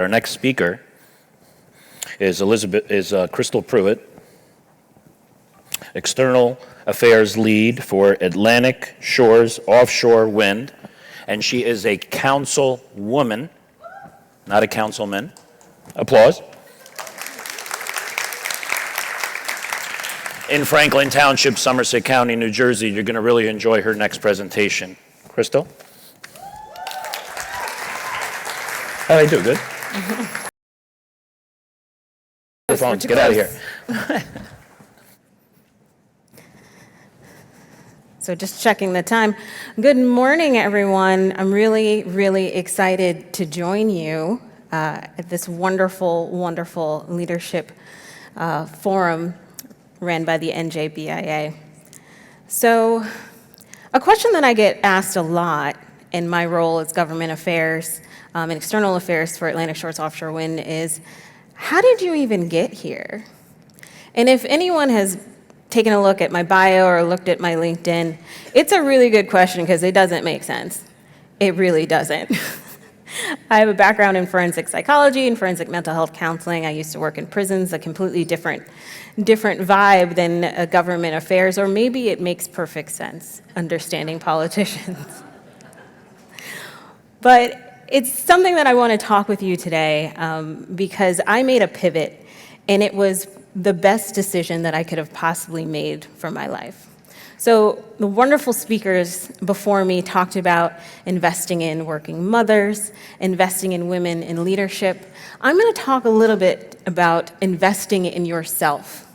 Our next speaker is Crystal Pruitt, External Affairs Lead for Atlantic Shores Offshore Wind, and she is a councilwoman, not a councilman. Applause. In Franklin Township, Somerset County, New Jersey. You're going to really enjoy her next presentation. Crystal? How'd I do? Good? Phones, get out of here. So just checking the time. Good morning, everyone. I'm really, really excited to join you at this wonderful, wonderful leadership forum ran by the NJBIA. So a question that I get asked a lot in my role as government affairs and external affairs for Atlantic Shores Offshore Wind is, how did you even get here? And if anyone has taken a look at my bio or looked at my LinkedIn, it's a really good question because it doesn't make sense. It really doesn't. I have a background in forensic psychology and forensic mental health counseling. I used to work in prisons, a completely different vibe than government affairs, or maybe it makes perfect sense, understanding politicians. But it's something that I want to talk with you today because I made a pivot, and it was the best decision that I could have possibly made for my life. So the wonderful speakers before me talked about investing in working mothers, investing in women in leadership. I'm going to talk a little bit about investing in yourself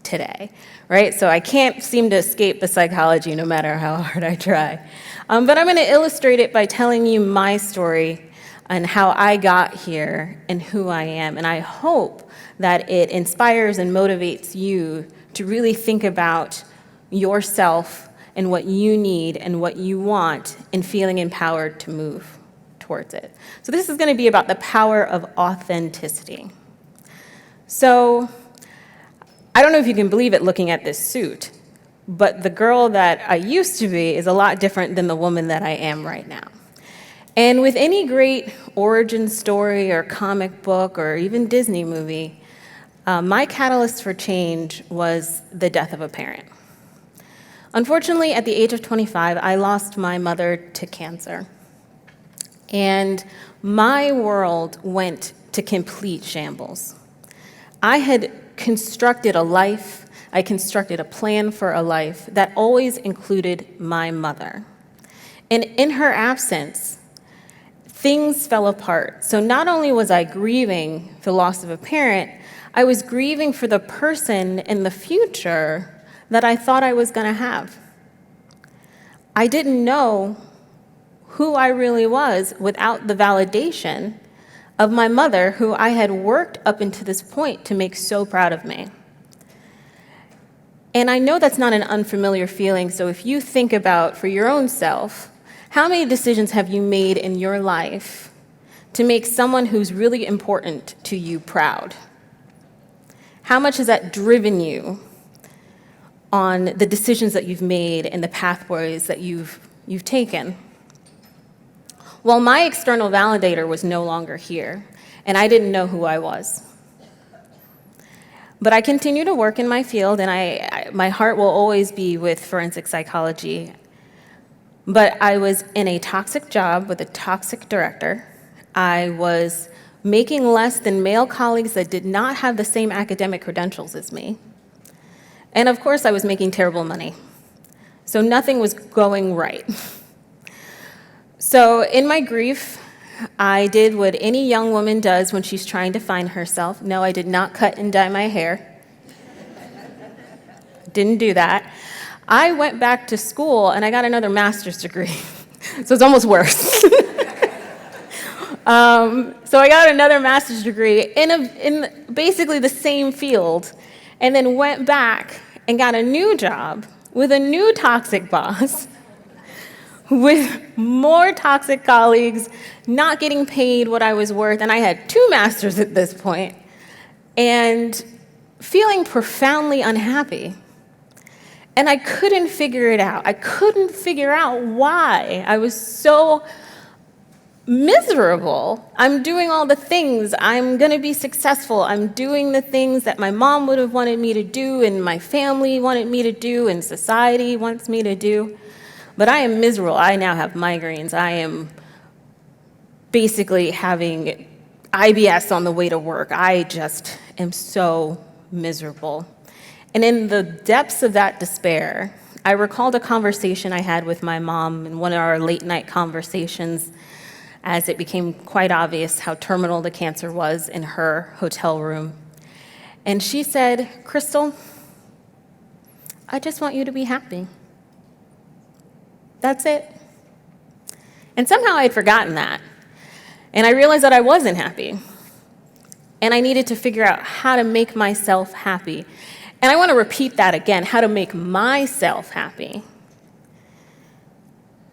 today, right? So I can't seem to escape the psychology no matter how hard I try. But I'm going to illustrate it by telling you my story and how I got here and who I am. And I hope that it inspires and motivates you to really think about yourself and what you need and what you want and feeling empowered to move towards it. So this is going to be about the power of authenticity. So I don't know if you can believe it looking at this suit, but the girl that I used to be is a lot different than the woman that I am right now. And with any great origin story or comic book or even Disney movie, my catalyst for change was the death of a parent. Unfortunately, at the age of 25, I lost my mother to cancer. And my world went to complete shambles. I had constructed a life, I constructed a plan for a life that always included my mother. And in her absence, things fell apart. So not only was I grieving the loss of a parent, I was grieving for the person in the future that I thought I was going to have. I didn't know who I really was without the validation of my mother, who I had worked up until this point to make so proud of me. And I know that's not an unfamiliar feeling, so if you think about for your own self, how many decisions have you made in your life to make someone who's really important to you proud? How much has that driven you on the decisions that you've made and the pathways that you've taken? Well, my external validator was no longer here, and I didn't know who I was. But I continue to work in my field, and my heart will always be with forensic psychology. But I was in a toxic job with a toxic director. I was making less than male colleagues that did not have the same academic credentials as me. And of course, I was making terrible money. So nothing was going right. So in my grief, I did what any young woman does when she's trying to find herself. No, I did not cut and dye my hair. Didn't do that. I went back to school and I got another master's degree. So it's almost worse. So I got another master's degree in basically the same field, and then went back and got a new job with a new toxic boss, with more toxic colleagues, not getting paid what I was worth, and I had 2 masters at this point, and feeling profoundly unhappy. And I couldn't figure it out. I couldn't figure out why I was so miserable. I'm doing all the things. I'm going to be successful. I'm doing the things that my mom would have wanted me to do, and my family wanted me to do, and society wants me to do. But I am miserable. I now have migraines. I am basically having IBS on the way to work. I just am so miserable. And in the depths of that despair, I recalled a conversation I had with my mom in one of our late night conversations, as it became quite obvious how terminal the cancer was in her hotel room. And she said, "Crystal, I just want you to be happy. That's it." And somehow I had forgotten that. And I realized that I wasn't happy. And I needed to figure out how to make myself happy. And I want to repeat that again, how to make myself happy.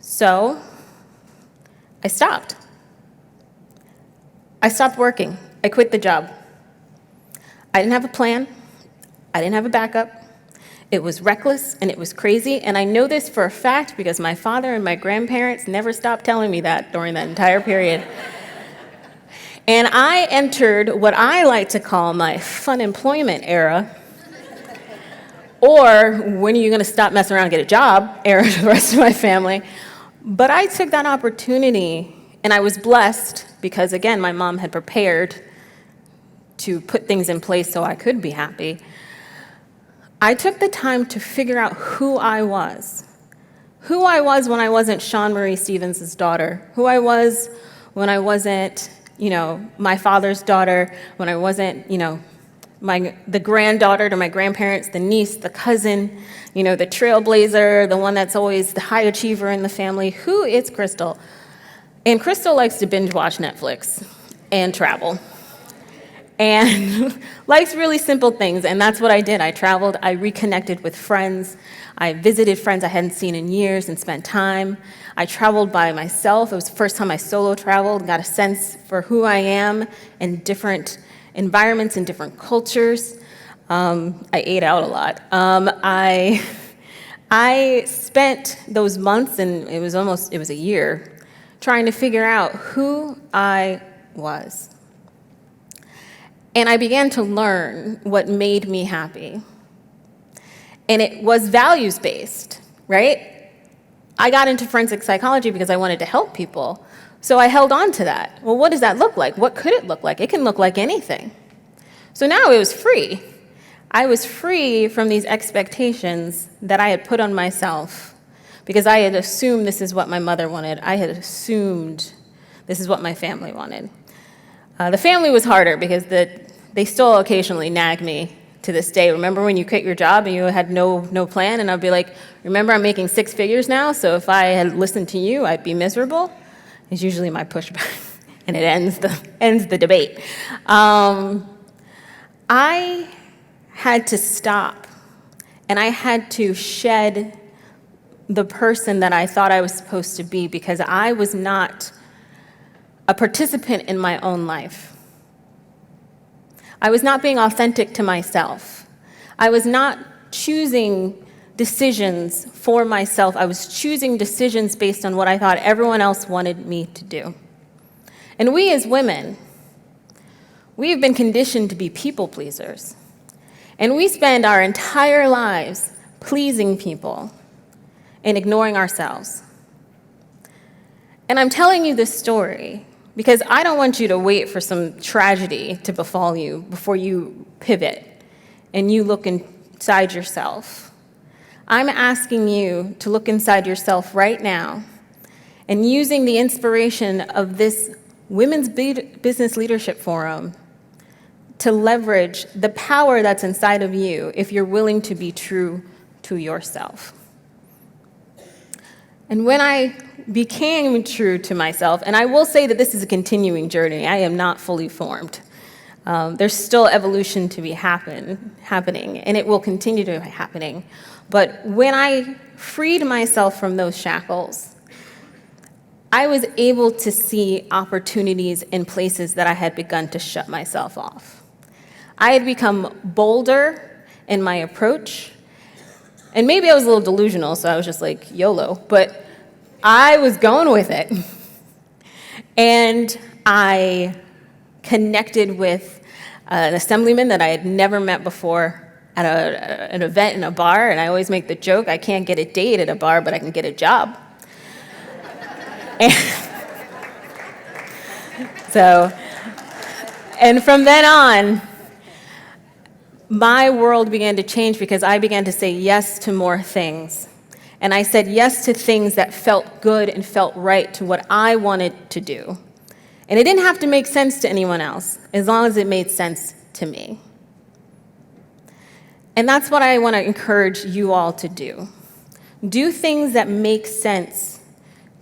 So I stopped. I stopped working. I quit the job. I didn't have a plan. I didn't have a backup. It was reckless and it was crazy. And I know this for a fact because my father and my grandparents never stopped telling me that during that entire period. And I entered what I like to call my fun employment era, or when are you going to stop messing around and get a job era for the rest of my family. But I took that opportunity, and I was blessed because, again, my mom had prepared to put things in place so I could be happy. I took the time to figure out who I was when I wasn't Sean Marie Stevens' daughter, who I was when I wasn't, my father's daughter, when I wasn't, the granddaughter to my grandparents, the niece, the cousin, the trailblazer, the one that's always the high achiever in the family. Who is Crystal? And Crystal likes to binge watch Netflix and travel. And likes really simple things, and that's what I did. I traveled, I reconnected with friends, I visited friends I hadn't seen in years and spent time. I traveled by myself. It was the first time I solo traveled, got a sense for who I am in different environments and different cultures. I ate out a lot. I spent those months, and it was a year, trying to figure out who I was. And I began to learn what made me happy. And it was values-based, right? I got into forensic psychology because I wanted to help people. So I held on to that. Well, what does that look like? What could it look like? It can look like anything. So now it was free. I was free from these expectations that I had put on myself because I had assumed this is what my mother wanted. I had assumed this is what my family wanted. The family was harder because they still occasionally nag me to this day. Remember when you quit your job and you had no plan? And I'd be like, remember, I'm making 6 figures now, so if I had listened to you, I'd be miserable. It's usually my pushback, and it ends the debate. I had to stop, and I had to shed the person that I thought I was supposed to be because I was not a participant in my own life. I was not being authentic to myself. I was not choosing decisions for myself. I was choosing decisions based on what I thought everyone else wanted me to do. And we as women, we have been conditioned to be people pleasers. And we spend our entire lives pleasing people and ignoring ourselves. And I'm telling you this story because I don't want you to wait for some tragedy to befall you before you pivot and you look inside yourself. I'm asking you to look inside yourself right now and using the inspiration of this Women's Business Leadership Forum to leverage the power that's inside of you if you're willing to be true to yourself. And when I became true to myself, and I will say that this is a continuing journey. I am not fully formed. There's still evolution to be happening, and it will continue to be happening. But when I freed myself from those shackles, I was able to see opportunities in places that I had begun to shut myself off. I had become bolder in my approach, and maybe I was a little delusional, so I was just like, YOLO, but I was going with it. And I connected with an assemblyman that I had never met before at an event in a bar, and I always make the joke, I can't get a date at a bar, but I can get a job. And and from then on, my world began to change because I began to say yes to more things. And I said yes to things that felt good and felt right to what I wanted to do. And it didn't have to make sense to anyone else, as long as it made sense to me. And that's what I want to encourage you all to do. Do things that make sense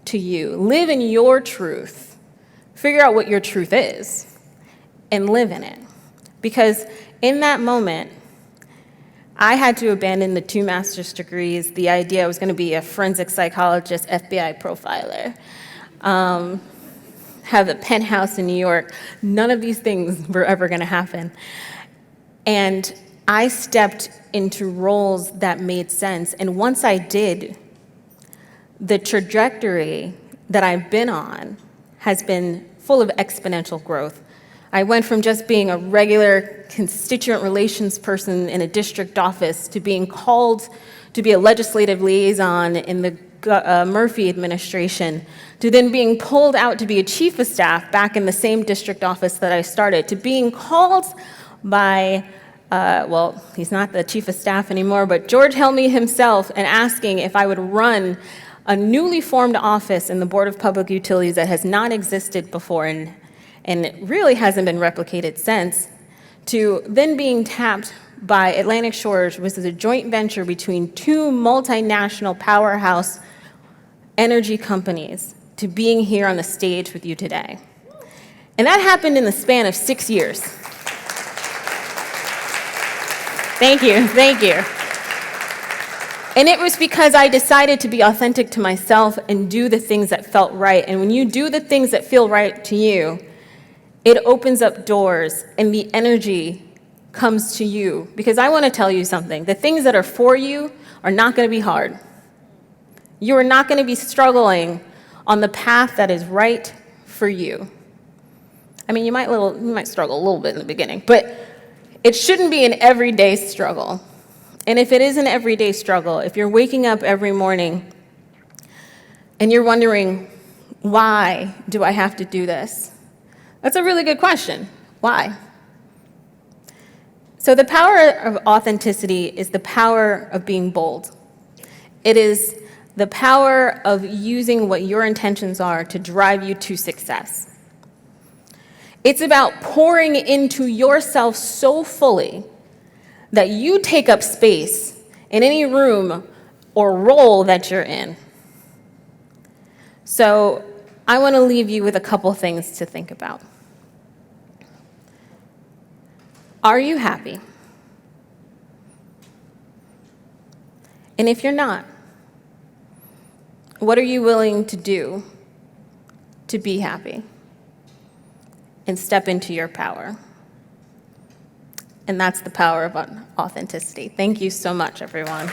to you. Live in your truth. Figure out what your truth is and live in it. Because in that moment, I had to abandon the 2 master's degrees, the idea I was going to be a forensic psychologist, FBI profiler, have a penthouse in New York. None of these things were ever going to happen. And I stepped into roles that made sense. And once I did, the trajectory that I've been on has been full of exponential growth. I went from just being a regular constituent relations person in a district office to being called to be a legislative liaison in the Murphy administration, to then being pulled out to be a chief of staff back in the same district office that I started, to being called by, well, he's not the chief of staff anymore, but George Helmy himself, and asking if I would run a newly formed office in the Board of Public Utilities that has not existed before and it really hasn't been replicated since, to then being tapped by Atlantic Shores, which is a joint venture between 2 multinational powerhouse energy companies, to being here on the stage with you today. And that happened in the span of 6 years. Thank you, thank you. And it was because I decided to be authentic to myself and do the things that felt right. And when you do the things that feel right to you, it opens up doors and the energy comes to you. Because I want to tell you something. The things that are for you are not going to be hard. You are not going to be struggling on the path that is right for you. I mean, you might struggle a little bit in the beginning, but it shouldn't be an everyday struggle. And if it is an everyday struggle, if you're waking up every morning and you're wondering, why do I have to do this? That's a really good question. Why? So the power of authenticity is the power of being bold. It is the power of using what your intentions are to drive you to success. It's about pouring into yourself so fully that you take up space in any room or role that you're in. So I want to leave you with a couple things to think about. Are you happy? And if you're not, what are you willing to do to be happy and step into your power? And that's the power of authenticity. Thank you so much, everyone.